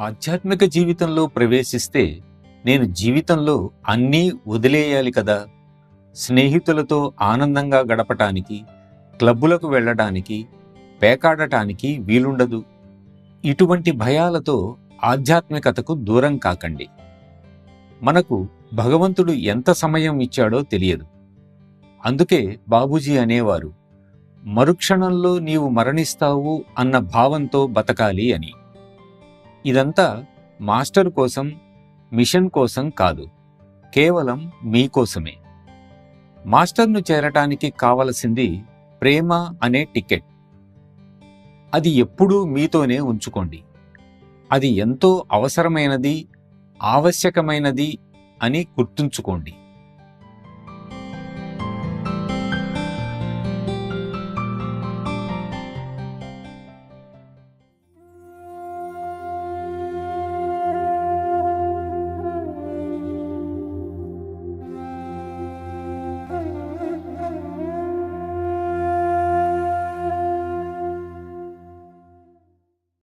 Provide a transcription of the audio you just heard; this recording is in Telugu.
ఆధ్యాత్మిక జీవితంలో ప్రవేశిస్తే నేను జీవితంలో అన్నీ వదిలేయాలి కదా, స్నేహితులతో ఆనందంగా గడపటానికి, క్లబ్బులకు వెళ్ళడానికి, పేకాడటానికి వీలుండదు. ఇటువంటి భయాలతో ఆధ్యాత్మికతకు దూరం కాకండి. మనకు భగవంతుడు ఎంత సమయం ఇచ్చాడో తెలియదు. అందుకే బాబూజీ అనేవారు, మరుక్షణంలో నీవు మరణిస్తావు అన్న భావంతో బతకాలి అని. ఇదంతా మాస్టర్ కోసం, మిషన్ కోసం కాదు, కేవలం మీకోసమే. మాస్టర్ను చేరటానికి కావలసింది ప్రేమ అనే టికెట్. అది ఎప్పుడూ మీతోనే ఉంచుకోండి. అది ఎంతో అవసరమైనది, ఆవశ్యకమైనది అని గుర్తుంచుకోండి.